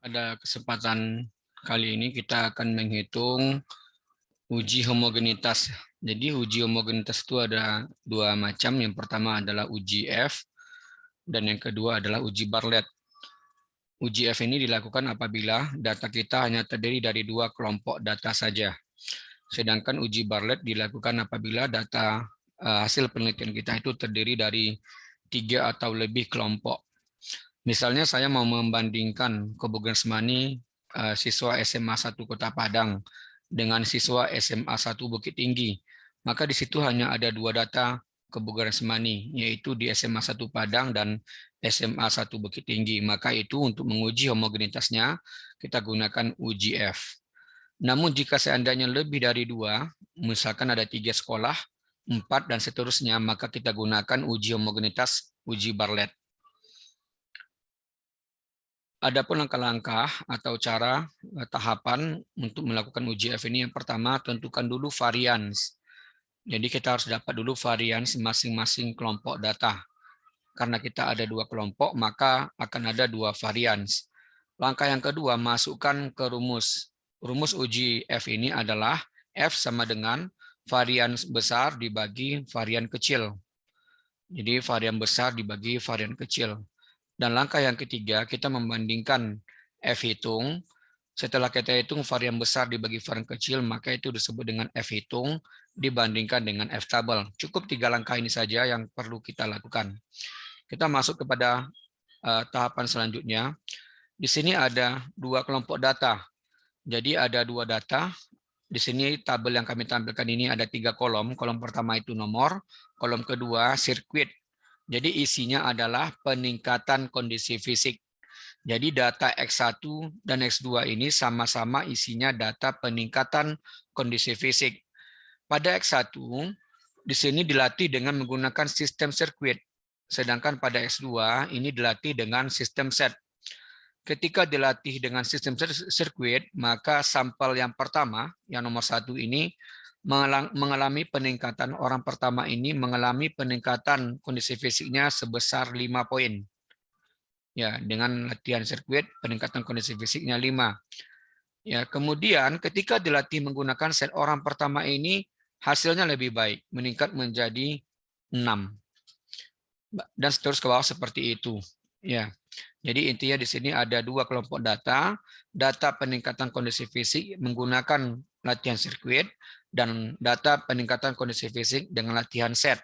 Pada kesempatan kali ini kita akan menghitung uji homogenitas. Jadi uji homogenitas itu ada dua macam. Yang pertama adalah uji F dan yang kedua adalah uji Bartlett. Uji F ini dilakukan apabila data kita hanya terdiri dari dua kelompok data saja. Sedangkan uji Bartlett dilakukan apabila data hasil penelitian kita itu terdiri dari 3 atau lebih kelompok. Misalnya saya mau membandingkan Kebugaran Semani siswa SMA 1 Kota Padang dengan siswa SMA 1 Bukit Tinggi. Maka di situ hanya ada dua data Kebugaran Semani, yaitu di SMA 1 Padang dan SMA 1 Bukit Tinggi. Maka itu untuk menguji homogenitasnya kita gunakan uji F. Namun jika seandainya lebih dari dua, misalkan ada 3 sekolah, 4 dan seterusnya, maka kita gunakan uji homogenitas uji Bartlett. Adapun langkah-langkah atau cara tahapan untuk melakukan uji F ini, yang pertama tentukan dulu varians. Jadi kita harus dapat dulu varians masing-masing kelompok data. Karena kita ada dua kelompok, maka akan ada dua varians. Langkah yang kedua, masukkan ke rumus. Rumus uji F ini adalah F sama dengan varians besar dibagi varian kecil. Jadi varian besar dibagi varian kecil. Dan langkah yang ketiga, kita membandingkan F hitung. Setelah kita hitung varian besar dibagi varian kecil, maka itu disebut dengan F hitung dibandingkan dengan F tabel. Cukup 3 langkah ini saja yang perlu kita lakukan. Kita masuk kepada tahapan selanjutnya. Di sini ada dua kelompok data. Jadi ada dua data. Di sini tabel yang kami tampilkan ini ada 3 kolom. Kolom pertama itu nomor, kolom kedua sirkuit. Jadi isinya adalah peningkatan kondisi fisik. Jadi data X1 dan X2 ini sama-sama isinya data peningkatan kondisi fisik. Pada X1, di sini dilatih dengan menggunakan sistem sirkuit. Sedangkan pada X2 ini dilatih dengan sistem set. Ketika dilatih dengan sistem sirkuit, maka sampel yang pertama, yang nomor 1 ini, mengalami peningkatan. Orang pertama ini mengalami peningkatan kondisi fisiknya sebesar 5 poin. Ya, dengan latihan sirkuit peningkatan kondisi fisiknya 5. Ya, kemudian ketika dilatih menggunakan set, orang pertama ini hasilnya lebih baik, meningkat menjadi 6. Dan seterusnya ke bawah seperti itu. Ya. Jadi intinya di sini ada dua kelompok data, data peningkatan kondisi fisik menggunakan latihan sirkuit dan data peningkatan kondisi fisik dengan latihan set.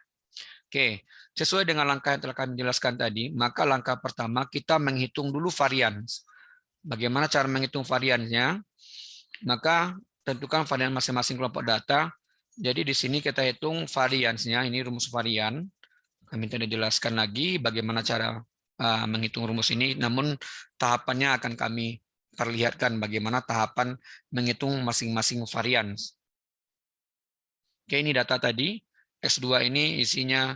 Oke, sesuai dengan langkah yang telah kami jelaskan tadi, maka langkah pertama kita menghitung dulu varians. Bagaimana cara menghitung variansnya? Maka tentukan varian masing-masing kelompok data. Jadi di sini kita hitung variansnya, ini rumus varian. Kami tidak jelaskan lagi bagaimana cara menghitung rumus ini, namun tahapannya akan kami perlihatkan bagaimana tahapan menghitung masing-masing varian. Oke, ini data tadi. S2 ini isinya,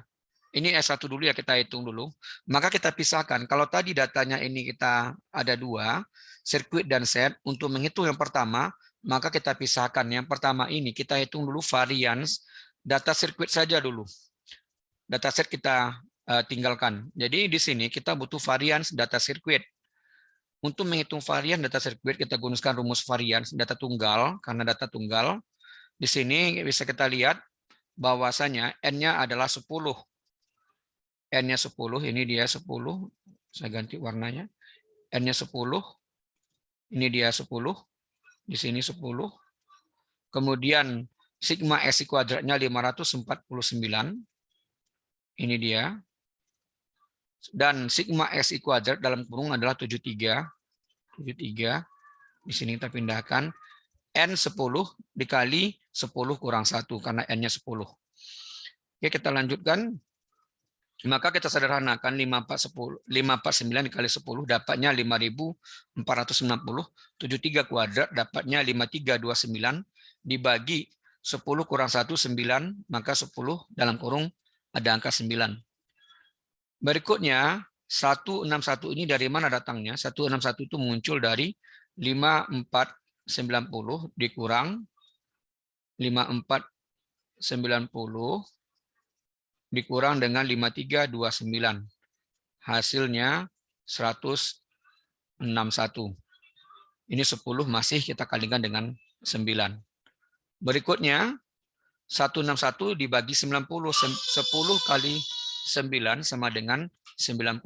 ini S1 dulu ya, kita hitung dulu. Maka kita pisahkan, kalau tadi datanya ini kita ada dua, sirkuit dan set, untuk menghitung yang pertama, maka kita pisahkan. Yang pertama ini kita hitung dulu varians, data sirkuit saja dulu. Data set kita tinggalkan. Jadi di sini kita butuh varians data sirkuit. Untuk menghitung varian data sirkuit kita gunakan rumus varians data tunggal, karena data tunggal. Di sini bisa kita lihat bahwasanya N-nya adalah 10. N-nya 10, ini dia 10. Saya ganti warnanya. N-nya 10. Ini dia 10. Di sini 10. Kemudian sigma S kuadratnya 549. Ini dia. Dan sigma S kuadrat dalam kurung adalah 73. 73. Di sini kita pindahkan. N10 dikali 10 kurang 1 karena N-nya 10. Oke, kita lanjutkan. Maka kita sederhanakan 549 dikali 10 dapatnya 5.490. 73 kuadrat dapatnya 5329 dibagi 10 kurang 1, 9. Maka 10 dalam kurung ada angka 9. Berikutnya, 161 ini dari mana datangnya? 161 itu muncul dari 5490 dikurang 5490 dikurang dengan 5329. Hasilnya 161. Ini 10 masih kita kalikan dengan 9. Berikutnya 161 dibagi 90. 10 kali 9 sama dengan 90.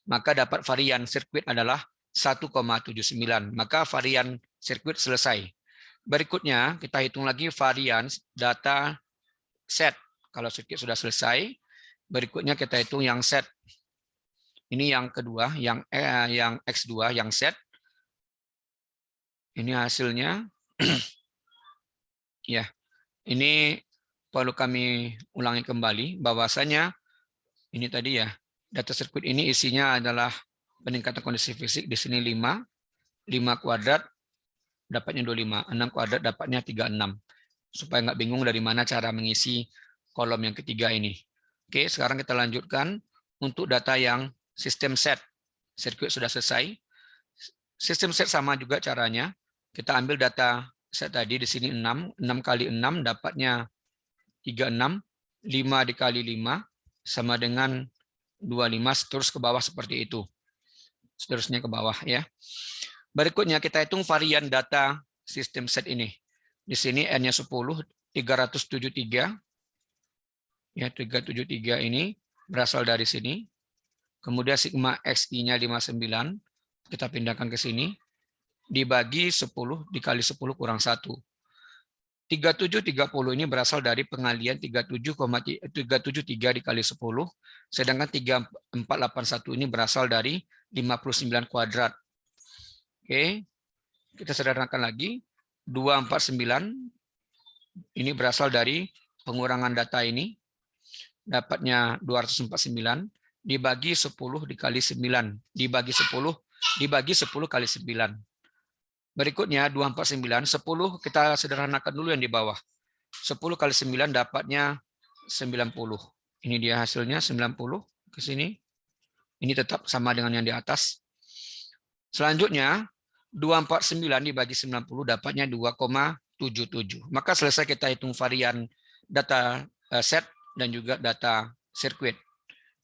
Maka dapat varian sirkuit adalah 1,79. Maka varian sirkuit selesai. Berikutnya kita hitung lagi varian data set. Kalau sirkuit sudah selesai, berikutnya kita hitung yang set. Ini yang kedua, yang X2, yang set. Ini hasilnya. Ya, ini perlu kami ulangi kembali bahwasanya ini tadi ya, data sirkuit ini isinya adalah peningkatan kondisi fisik. Di sini 5 kuadrat dapatnya 25, 6 kuadrat dapatnya 36. Supaya nggak bingung dari mana cara mengisi kolom yang ketiga ini. Oke, sekarang kita lanjutkan untuk data yang sistem set. Sirkuit sudah selesai. Sistem set sama juga caranya. Kita ambil data set tadi di sini 6 kali 6 dapatnya 36, 5 dikali 5 sama dengan 25, terus ke bawah seperti itu. Seterusnya ke bawah ya. Berikutnya kita hitung varian data sistem set ini. Di sini N-nya 10, 373. Ya, 373 ini berasal dari sini. Kemudian sigma XI-nya 59. Kita pindahkan ke sini. Dibagi 10 dikali 10 kurang 1. 3730 ini berasal dari pengalian 373 dikali 10, sedangkan 3481 ini berasal dari 59 kuadrat. Oke, kita sederhanakan lagi. 249 ini berasal dari pengurangan data ini, dapatnya 249 dibagi 10 dikali 9, dibagi 10 kali 9. Berikutnya 249, 10 kita sederhanakan dulu yang di bawah. 10 kali 9 dapatnya 90. Ini dia hasilnya 90 ke sini. Ini tetap sama dengan yang di atas. Selanjutnya 249 dibagi 90 dapatnya 2,77. Maka selesai kita hitung varian data set dan juga data sirkuit.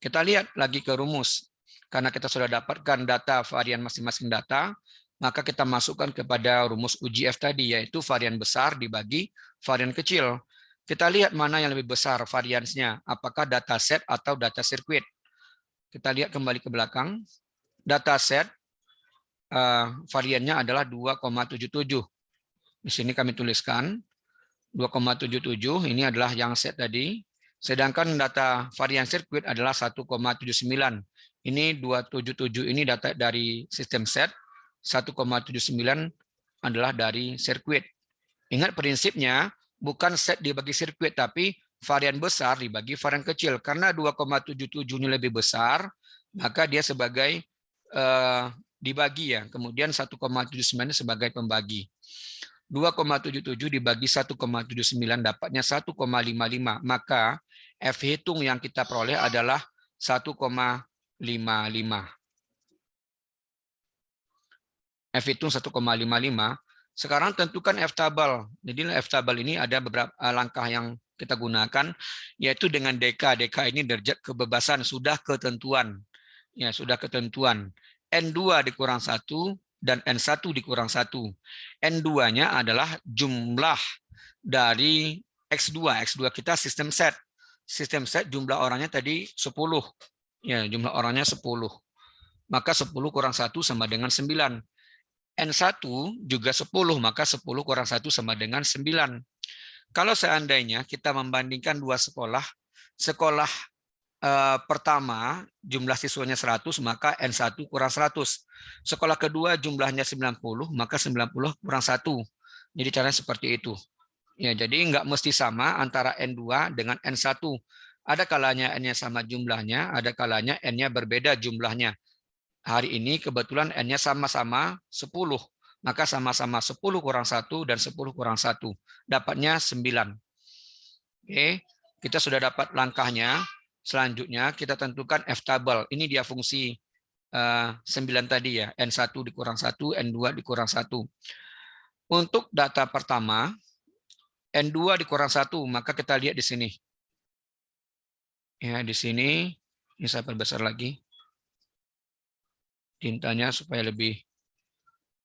Kita lihat lagi ke rumus. Karena kita sudah dapatkan data varian masing-masing data, maka kita masukkan kepada rumus UGF tadi, yaitu varian besar dibagi varian kecil. Kita lihat mana yang lebih besar variansnya, apakah data set atau data sirkuit. Kita lihat kembali ke belakang. Data set variannya adalah 2,77. Di sini kami tuliskan 2,77, ini adalah yang set tadi. Sedangkan data varian sirkuit adalah 1,79. Ini 277 ini data dari sistem set, 1,79 adalah dari sirkuit. Ingat prinsipnya, bukan set dibagi sirkuit, tapi varian besar dibagi varian kecil. Karena 2,77 ini lebih besar, maka dia sebagai dibagi ya. Kemudian 1,79 sebagai pembagi. 2,77 dibagi 1,79 dapatnya 1,55. Maka F hitung yang kita peroleh adalah 1,55. F hitung 1,55. Sekarang tentukan F tabel. Jadi F tabel ini ada beberapa langkah yang kita gunakan, yaitu dengan DK. DK ini derajat kebebasan, sudah ketentuan. Ya, sudah ketentuan. N2 dikurang 1 dan N1 dikurang 1. N2-nya adalah jumlah dari X2. X2 kita sistem set. Sistem set jumlah orangnya tadi 10. Ya, jumlah orangnya 10. Maka 10 kurang 1 sama dengan 9. N1 juga 10, maka 10 kurang 1 sama dengan 9. Kalau seandainya kita membandingkan dua sekolah, sekolah pertama jumlah siswanya 100, maka N1 kurang 100. Sekolah kedua jumlahnya 90, maka 90 kurang 1. Jadi caranya seperti itu. Ya, jadi nggak mesti sama antara N2 dengan N1. Ada kalanya N-nya sama jumlahnya, ada kalanya N-nya berbeda jumlahnya. Hari ini kebetulan N-nya sama-sama 10. Maka sama-sama 10 kurang 1 dan 10 kurang 1. Dapatnya 9. Oke, kita sudah dapat langkahnya. Selanjutnya kita tentukan F tabel. Ini dia fungsi 9 tadi ya. N1 dikurang 1, N2 dikurang 1. Untuk data pertama, N2 dikurang 1, maka kita lihat di sini. Ya, di sini, ini saya perbesar lagi tintanya supaya lebih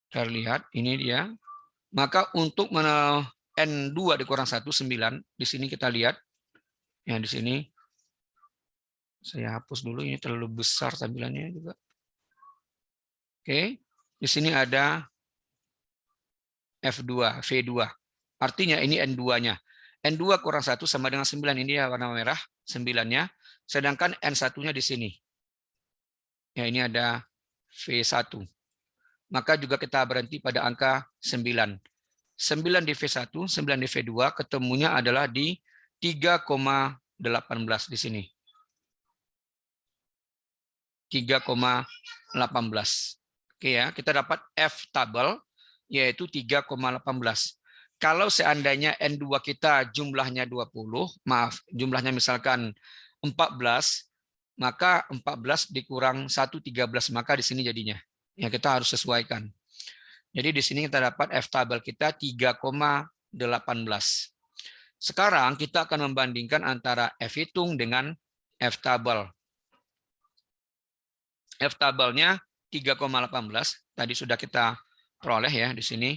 Kita lihat, ini dia. Maka untuk N2 dikurang 1, 9. Di sini kita lihat. Ya, di sini. Saya hapus dulu, ini terlalu besar tampilannya juga. Oke, di sini ada F2, V2. Artinya ini N2-nya. N2 kurang 1 sama dengan 9. Ini ya warna merah, 9-nya. Sedangkan N1-nya di sini. Ya, ini ada V1. Maka juga kita berhenti pada angka 9. 9 di V1, 9 di V2, ketemunya adalah di 3,18 di sini. 3,18. Oke ya, kita dapat F tabel, yaitu 3,18. Kalau seandainya N2 kita jumlahnya 20, maaf, jumlahnya misalkan 14, maka 14 dikurang 1, 13, maka di sini jadinya. Ya, kita harus sesuaikan. Jadi di sini kita dapat F tabel kita 3,18. Sekarang kita akan membandingkan antara F hitung dengan F tabel. F tabelnya 3,18. Tadi sudah kita peroleh ya di sini.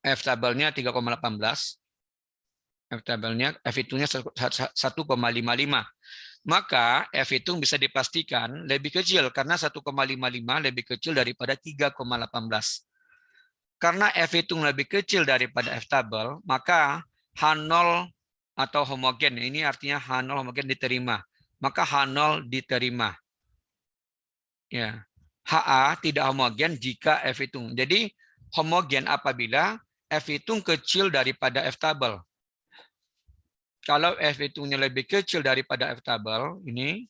F tabelnya 3,18. F tabelnya, F hitungnya 1,55. Maka F hitung bisa dipastikan lebih kecil karena 1,55 lebih kecil daripada 3,18. Karena F hitung lebih kecil daripada F tabel, maka H0 atau homogen, ini artinya H0 homogen diterima. Maka H0 diterima. Ya. HA tidak homogen jika F hitung. Jadi homogen apabila F hitung kecil daripada F tabel. Kalau F hitungnya lebih kecil daripada F tabel, ini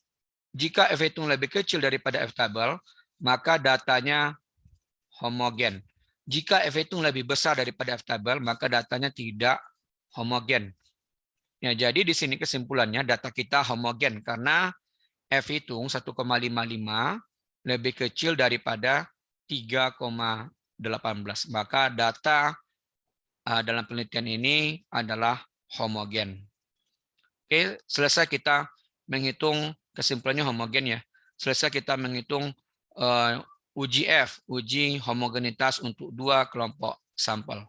jika F hitung lebih kecil daripada F tabel, maka datanya homogen. Jika F hitung lebih besar daripada F tabel, maka datanya tidak homogen. Ya, jadi di sini kesimpulannya data kita homogen karena F hitung 1,55 lebih kecil daripada 3,18. Maka data dalam penelitian ini adalah homogen. Oke, selesai kita menghitung kesimpulannya homogen ya. Selesai kita menghitung uji F, uji homogenitas untuk dua kelompok sampel.